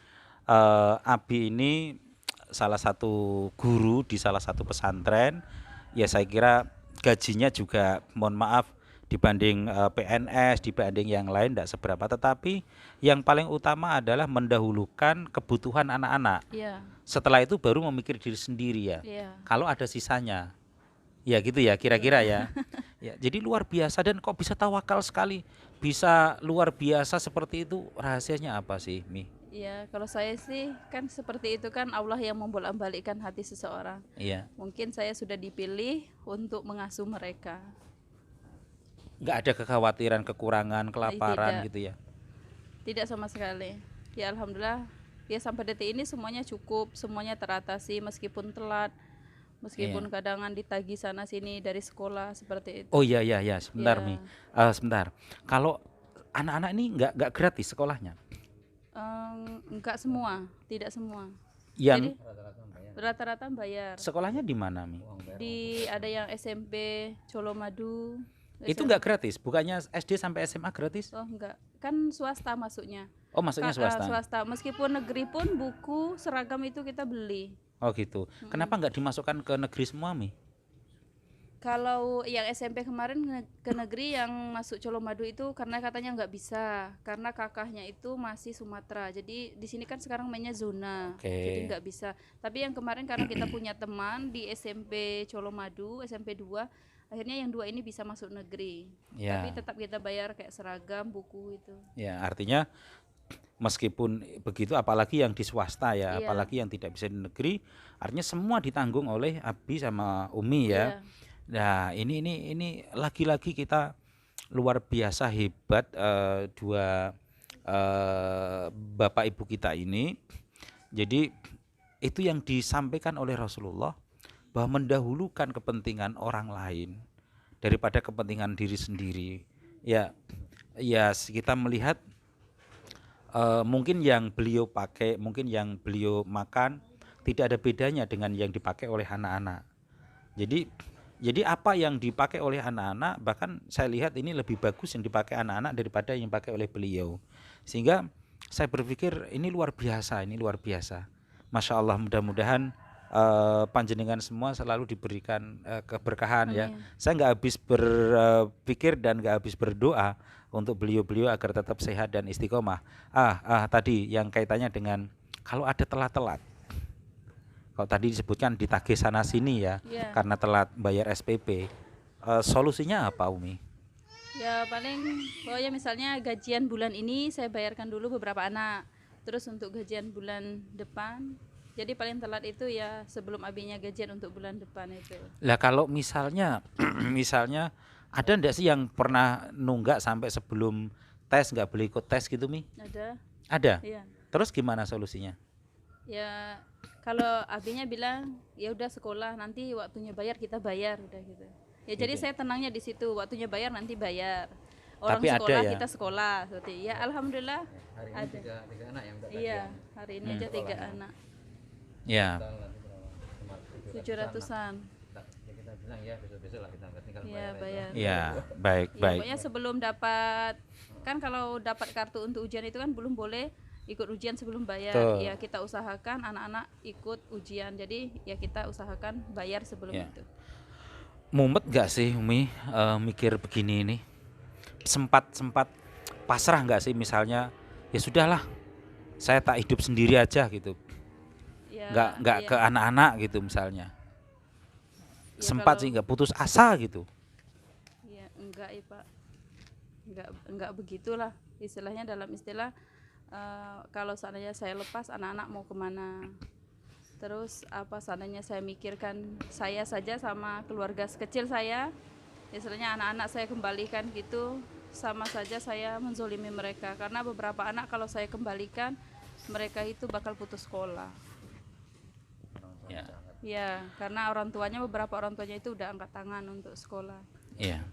Abi ini salah satu guru di salah satu pesantren. Ya saya kira gajinya juga mohon maaf dibanding PNS, dibanding yang lain tidak seberapa. Tetapi yang paling utama adalah mendahulukan kebutuhan anak-anak. Iya. Setelah itu baru memikir diri sendiri ya. Iya. Kalau ada sisanya. Ya gitu ya kira-kira ya. Ya, jadi luar biasa dan kok bisa tawakal sekali. Bisa luar biasa seperti itu, rahasianya apa sih, Mi? Ya, kalau saya sih kan seperti itu kan Allah yang membolak-balikkan hati seseorang. Iya. Mungkin saya sudah dipilih untuk mengasuh mereka. Nggak ada kekhawatiran, kekurangan, kelaparan Tidak. gitu ya. Tidak sama sekali. Ya alhamdulillah ya sampai detik ini semuanya cukup, semuanya teratasi meskipun telat, meskipun kadangan ditagih sana sini dari sekolah seperti itu. Oh iya, sebentar Ya. Mi. Sebentar. Kalau anak-anak ini nggak gratis sekolahnya. Enggak semua, tidak semua. Yang Jadi rata-rata bayar. sekolahnya di mana Mi? Ada yang SMP Colomadu. Itu nggak gratis, bukannya SD sampai SMA gratis? Oh enggak, kan swasta masuknya. Oh masuknya swasta. Swasta. Meskipun negeri pun buku seragam itu kita beli. Oh gitu. Kenapa nggak dimasukkan ke negeri semua Mi? Kalau yang SMP kemarin ke negeri yang masuk Colomadu itu karena katanya nggak bisa, karena kakaknya itu masih Sumatera. Jadi di sini kan sekarang mainnya zona, jadi nggak bisa. Tapi yang kemarin karena kita punya teman di SMP Colomadu, SMP 2, akhirnya yang 2 ini bisa masuk negeri. Ya. Tapi tetap kita bayar kayak seragam, buku itu. Ya, artinya meskipun begitu apalagi yang di swasta ya, Iya. apalagi yang tidak bisa di negeri, artinya semua ditanggung oleh Abi sama Umi ya. Iya. Nah, ini lagi-lagi kita luar biasa hebat dua bapak ibu kita ini. Jadi itu yang disampaikan oleh Rasulullah bahwa mendahulukan kepentingan orang lain daripada kepentingan diri sendiri. Ya kita melihat mungkin yang beliau pakai, mungkin yang beliau makan tidak ada bedanya dengan yang dipakai oleh anak-anak. Jadi apa yang dipakai oleh anak-anak, bahkan saya lihat ini lebih bagus yang dipakai anak-anak daripada yang dipakai oleh beliau. Sehingga saya berpikir ini luar biasa. Masya Allah, mudah-mudahan panjenengan semua selalu diberikan keberkahan ya. Saya nggak habis berpikir dan nggak habis berdoa untuk beliau-beliau agar tetap sehat dan istiqomah. Tadi yang kaitannya dengan kalau ada telat-telat. Kalau tadi disebutkan ditagih sana sini ya, karena telat bayar SPP. Solusinya apa Umi? Ya paling pokoknya misalnya gajian bulan ini saya bayarkan dulu beberapa anak. Terus untuk gajian bulan depan, jadi paling telat itu ya sebelum abinya gajian untuk bulan depan itu. Lah kalau misalnya ada enggak sih yang pernah nunggak sampai sebelum tes nggak boleh ikut tes gitu Mi? Ada. Ada. Iya. Terus gimana solusinya? Ya kalau abinya bilang ya udah sekolah, nanti waktunya bayar kita bayar udah gitu. Ya jadi Gitu. saya tenangnya di situ, waktunya bayar nanti bayar. Orang Tapi ada sekolah ya. kita sekolah seperti ya alhamdulillah Hari ini ada. tiga anak yang minta Iya, tagihan. hari ini aja 3 anak, Ya. Total nanti berapa? Cuma 700-an. Ya kita bilang ya besok-besok lah kita tinggal Iya, bayar aja. bayar. Ya, baik, Ya, baik. pokoknya sebelum dapat, kan kalau dapat kartu untuk ujian itu kan belum boleh ikut ujian sebelum bayar. Betul. Ya kita usahakan anak-anak ikut ujian. Jadi ya kita usahakan bayar sebelum Ya. itu. Mumet gak sih Umi mikir begini ini? Sempat pasrah nggak sih misalnya ya sudahlah saya tak hidup sendiri aja gitu, Ya, nggak ya, ke anak-anak gitu misalnya, ya sempat kalau- sih nggak putus asa gitu. Ya enggak ya Pak, enggak begitulah istilahnya, dalam istilah kalau seandainya saya lepas anak-anak mau kemana, terus apa seandainya saya mikirkan saya saja sama keluarga kecil saya, istilahnya anak-anak saya kembalikan gitu, sama saja saya menzolimi mereka, karena beberapa anak kalau saya kembalikan mereka itu bakal putus sekolah. Ya, Ya karena beberapa orang tuanya itu udah angkat tangan untuk sekolah. iya,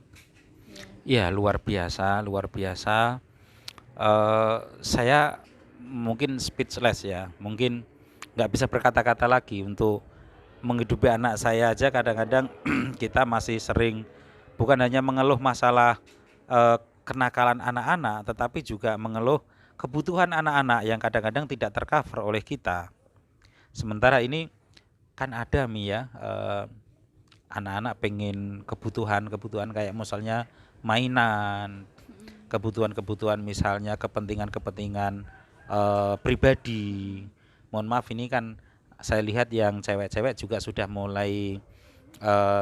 Ya. iya, luar biasa, luar biasa. Saya mungkin speechless ya, mungkin nggak bisa berkata-kata lagi untuk menghidupi anak saya aja. Kadang-kadang kita masih sering bukan hanya mengeluh masalah kenakalan anak-anak, tetapi juga mengeluh kebutuhan anak-anak yang kadang-kadang tidak tercover oleh kita. Sementara ini kan ada Mi ya, anak-anak pengen kebutuhan kayak misalnya mainan, kebutuhan misalnya kepentingan pribadi. Mohon maaf ini kan saya lihat yang cewek-cewek juga sudah mulai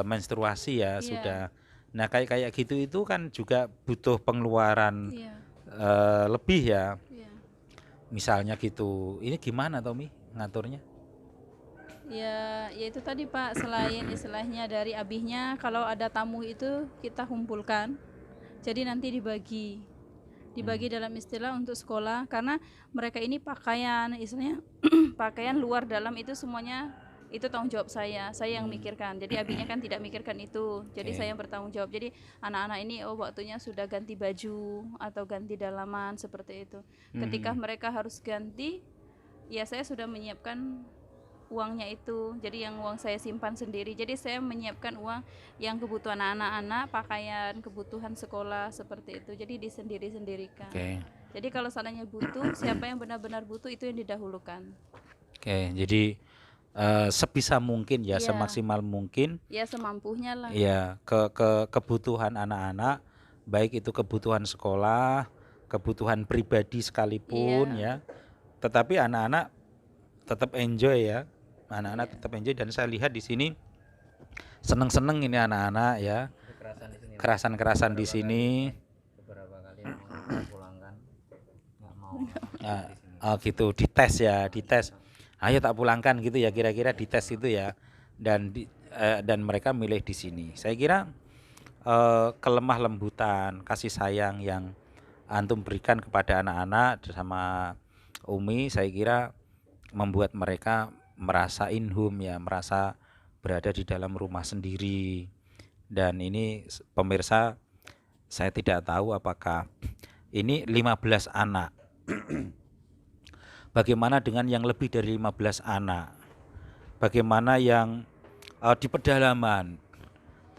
menstruasi ya, Iya. sudah. Nah kayak gitu itu kan juga butuh pengeluaran Iya. lebih ya, Iya. misalnya gitu. Ini gimana Tommy ngaturnya? Ya itu tadi Pak, selain istilahnya dari abihnya, kalau ada tamu itu kita kumpulkan. Jadi nanti dibagi dalam istilah untuk sekolah, karena mereka ini pakaian istilahnya pakaian luar dalam itu semuanya itu tanggung jawab saya yang mikirkan. Jadi abinya kan tidak mikirkan itu, jadi Oke. saya yang bertanggung jawab. Jadi anak-anak ini waktunya sudah ganti baju atau ganti dalaman seperti itu. Ketika mereka harus ganti, ya saya sudah menyiapkan uangnya itu, jadi yang uang saya simpan sendiri. Jadi saya menyiapkan uang yang kebutuhan anak-anak, pakaian, kebutuhan sekolah seperti itu. Jadi disendiri-sendirikan. Oke. Jadi kalau seandainya butuh, siapa yang benar-benar butuh itu yang didahulukan. Oke, jadi sebisa mungkin ya, Iya. semaksimal mungkin Ya semampunya lah. ya ke kebutuhan anak-anak, baik itu kebutuhan sekolah, kebutuhan pribadi sekalipun ya. Tetapi anak-anak tetap enjoy ya. Anak-anak tetap enjoy, dan saya lihat di sini seneng-seneng ini anak-anak ya. Kekerasan di sini. Kerasan-kerasan di sini. Beberapa kali mau pulangkan nggak mau. Ya, oh gitu, dites ya, dites. Ayo tak pulangkan gitu ya, kira-kira dites itu ya. Dan mereka milih di sini. Saya kira kelemah lembutan, kasih sayang yang antum berikan kepada anak-anak sama Umi, saya kira membuat mereka merasa in home ya, merasa berada di dalam rumah sendiri. Dan ini pemirsa, saya tidak tahu apakah ini 15 anak. Bagaimana dengan yang lebih dari 15 anak? Bagaimana yang di pedalaman?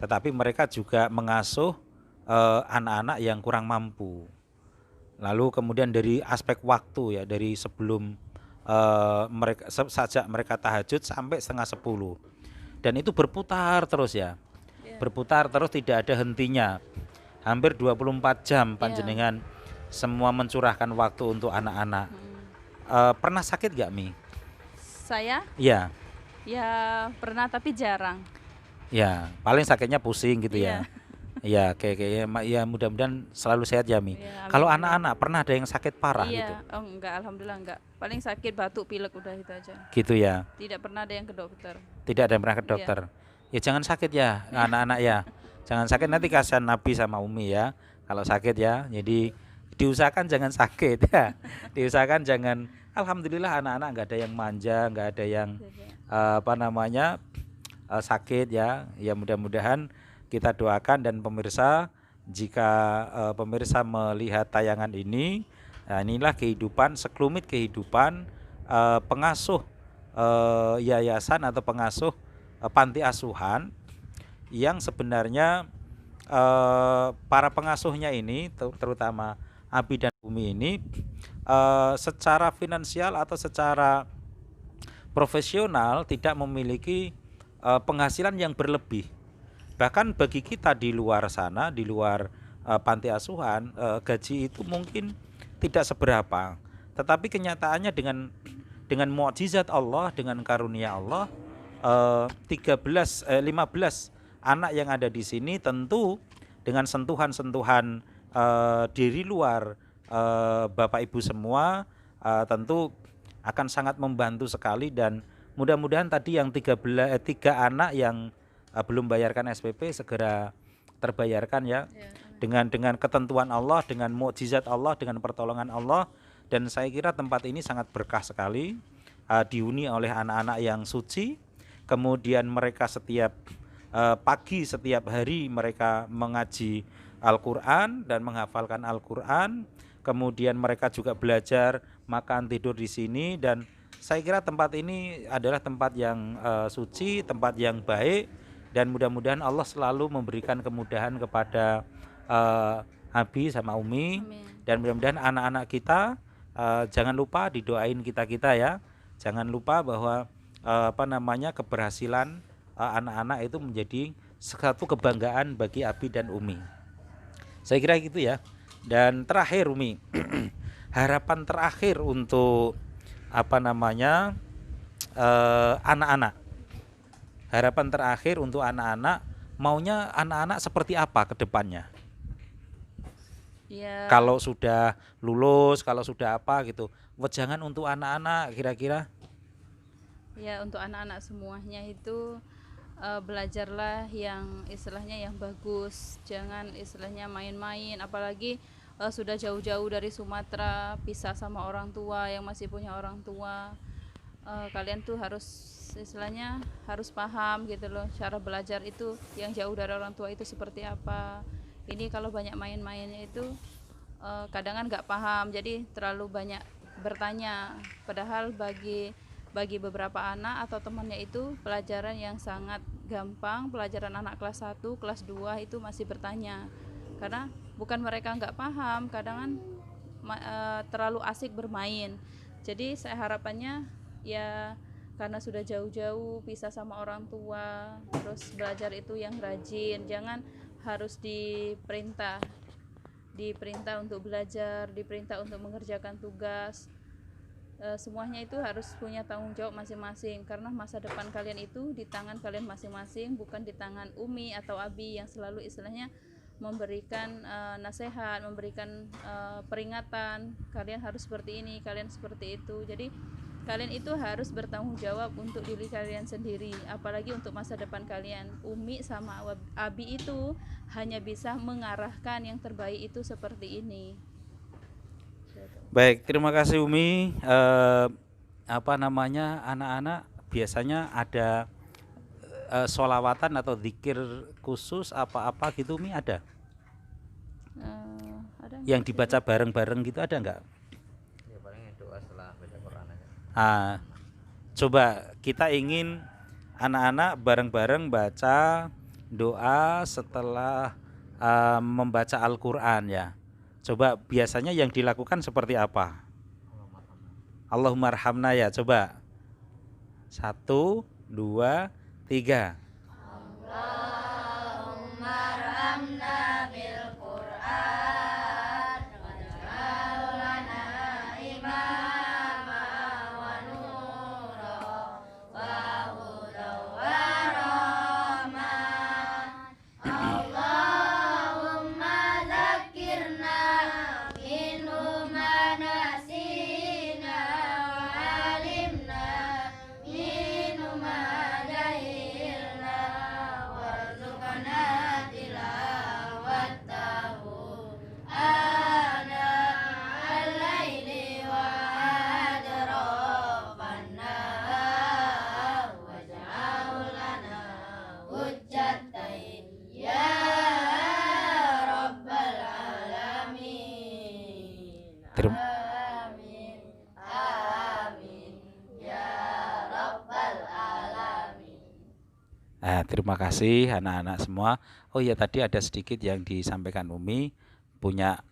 Tetapi mereka juga mengasuh anak-anak yang kurang mampu. Lalu kemudian dari aspek waktu ya, dari sebelum mereka sejak mereka tahajud sampai 9:30, dan itu berputar terus ya, berputar terus, tidak ada hentinya, hampir 24 jam panjenengan semua mencurahkan waktu untuk anak-anak. Pernah sakit gak Mi? Saya Ya, ya pernah, tapi jarang. ya paling sakitnya pusing gitu ya. Ya kayaknya ya, mudah-mudahan selalu sehat ya Mi. Iya, Kalau amin. anak-anak pernah ada yang sakit parah gitu? Iya, oh enggak, alhamdulillah enggak. Paling sakit batuk pilek udah itu aja. Gitu ya. Tidak pernah ada yang ke dokter. Tidak ada yang pernah ke dokter. Ya jangan sakit ya anak-anak ya. Jangan sakit, nanti kasihan Nabi sama Umi ya. Kalau sakit ya. Jadi diusahakan jangan sakit ya. Diusahakan jangan. Alhamdulillah anak-anak nggak ada yang manja, nggak ada yang sakit ya. Ya mudah-mudahan kita doakan, dan pemirsa, jika pemirsa melihat tayangan ini, nah inilah kehidupan, sekelumit kehidupan pengasuh yayasan atau pengasuh panti asuhan, yang sebenarnya para pengasuhnya ini, terutama Abi dan Umi ini, secara finansial atau secara profesional tidak memiliki penghasilan yang berlebih. Bahkan bagi kita di luar sana, di luar panti asuhan, gaji itu mungkin tidak seberapa. Tetapi kenyataannya dengan mukjizat Allah, dengan karunia Allah, 15 anak yang ada di sini tentu dengan sentuhan-sentuhan dari luar Bapak Ibu semua, tentu akan sangat membantu sekali. Dan mudah-mudahan tadi yang 3 anak yang belum bayarkan SPP segera terbayarkan ya, dengan ketentuan Allah, dengan mukjizat Allah, dengan pertolongan Allah. Dan saya kira tempat ini sangat berkah sekali, dihuni oleh anak-anak yang suci. Kemudian mereka setiap pagi, setiap hari mereka mengaji Al-Quran dan menghafalkan Al-Quran. Kemudian mereka juga belajar, makan, tidur di sini. Dan saya kira tempat ini adalah tempat yang suci, tempat yang baik. Dan mudah-mudahan Allah selalu memberikan kemudahan kepada Abi sama Umi. Amin. Dan mudah-mudahan anak-anak kita, jangan lupa didoain kita ya. Jangan lupa bahwa keberhasilan anak-anak itu menjadi satu kebanggaan bagi Abi dan Umi. Saya kira gitu ya. Dan terakhir Umi, harapan terakhir untuk anak-anak. Harapan terakhir untuk anak-anak, maunya anak-anak seperti apa ke depannya? Ya, Kalau sudah lulus, kalau sudah apa gitu. Wejangan untuk anak-anak kira-kira? ya untuk anak-anak semuanya itu belajarlah yang istilahnya yang bagus, jangan istilahnya main-main, apalagi sudah jauh-jauh dari Sumatera, pisah sama orang tua yang masih punya orang tua. Kalian tuh harus istilahnya harus paham gitu loh, cara belajar itu yang jauh dari orang tua itu seperti apa. Ini kalau banyak main-mainnya itu kadang kan nggak paham, jadi terlalu banyak bertanya, padahal bagi beberapa anak atau temannya itu pelajaran yang sangat gampang. Pelajaran anak kelas 1, kelas 2 itu masih bertanya, karena bukan mereka nggak paham, kadang kan terlalu asik bermain. Jadi saya harapannya ya, karena sudah jauh-jauh pisah sama orang tua, terus belajar itu yang rajin, jangan harus diperintah untuk belajar, diperintah untuk mengerjakan tugas. Semuanya itu harus punya tanggung jawab masing-masing, karena masa depan kalian itu di tangan kalian masing-masing, bukan di tangan Umi atau Abi yang selalu istilahnya memberikan nasihat, memberikan peringatan, kalian harus seperti ini, kalian seperti itu. Jadi kalian itu harus bertanggung jawab untuk diri kalian sendiri, apalagi untuk masa depan kalian. Umi sama Abi itu hanya bisa mengarahkan yang terbaik itu seperti ini. Baik, terima kasih Umi. Anak-anak biasanya ada sholawatan atau zikir khusus apa-apa gitu Umi, ada? Ada Yang dibaca bareng-bareng gitu ada nggak? Ya paling doa setelah baca Quran aja. Coba kita ingin anak-anak bareng-bareng baca doa setelah membaca Al-Quran ya. Coba biasanya yang dilakukan seperti apa? Allahumma arhamna ya, coba 1, 2, 3. Terima kasih anak-anak semua. Oh iya, tadi ada sedikit yang disampaikan Umi, punya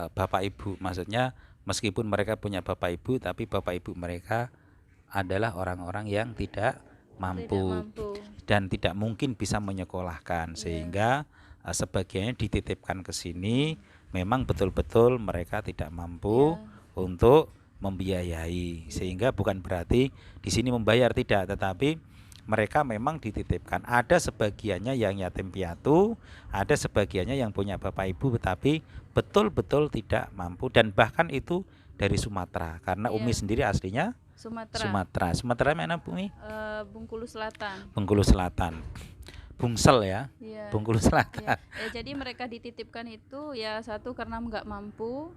bapak ibu. Maksudnya meskipun mereka punya bapak ibu, tapi bapak ibu mereka adalah orang-orang yang tidak mampu dan tidak mungkin bisa menyekolahkan, sehingga sebagiannya dititipkan ke sini. Memang betul-betul mereka tidak mampu untuk membiayai, sehingga bukan berarti di sini membayar, tidak, tetapi mereka memang dititipkan. Ada sebagiannya yang yatim piatu, ada sebagiannya yang punya bapak ibu tapi betul-betul tidak mampu, dan bahkan itu dari Sumatera, karena Umi sendiri aslinya Sumatera. Sumatera mana Umi? Bengkulu Selatan. Bengkulu Selatan. Bungsel ya, Bengkulu Selatan. Ya, jadi mereka dititipkan itu ya satu karena nggak mampu,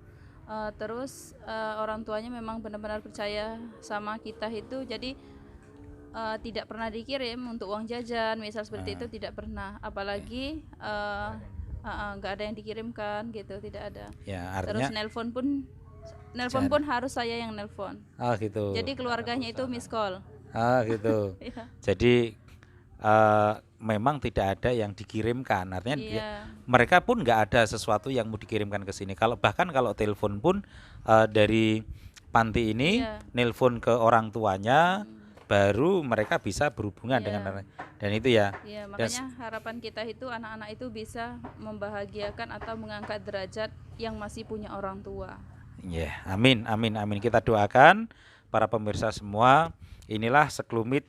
terus orang tuanya memang benar-benar percaya sama kita itu, jadi tidak pernah dikirim untuk uang jajan, misal seperti itu tidak pernah, apalagi nggak ada yang dikirimkan gitu, tidak ada. Ya, artinya, terus nelpon pun harus saya yang nelpon. Oh gitu. Jadi keluarganya itu miss call. Oh gitu. Jadi memang tidak ada yang dikirimkan, artinya mereka pun nggak ada sesuatu yang mau dikirimkan ke sini. Bahkan kalau telepon pun dari panti ini nelpon ke orang tuanya, baru mereka bisa berhubungan dengan, dan itu ya. Makanya harapan kita itu anak-anak itu bisa membahagiakan atau mengangkat derajat yang masih punya orang tua. Amin, amin, amin. Kita doakan para pemirsa semua. Inilah sekelumit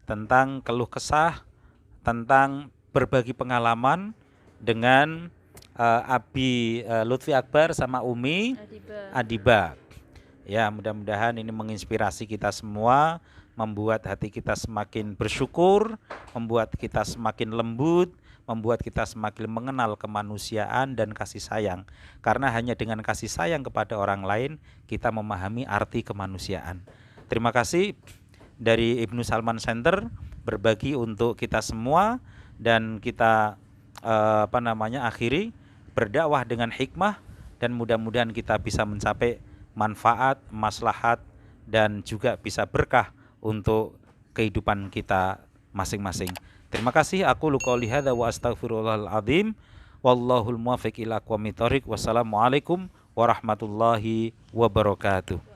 tentang keluh kesah, tentang berbagi pengalaman dengan Abi Lutfi Akbar sama Umi Adiba. Ya, mudah-mudahan ini menginspirasi kita semua, membuat hati kita semakin bersyukur, membuat kita semakin lembut, membuat kita semakin mengenal kemanusiaan dan kasih sayang. Karena hanya dengan kasih sayang kepada orang lain, kita memahami arti kemanusiaan. Terima kasih dari Ibnu Salman Center berbagi untuk kita semua, dan kita akhiri berdakwah dengan hikmah, dan mudah-mudahan kita bisa mencapai manfaat, maslahat, dan juga bisa berkah untuk kehidupan kita masing-masing. Terima kasih. Aku qouli hadza wa astaghfirullahal azim. Wallahul muwaffiq ila aqwamit thoriq. Wassalamualaikum warahmatullahi wabarakatuh.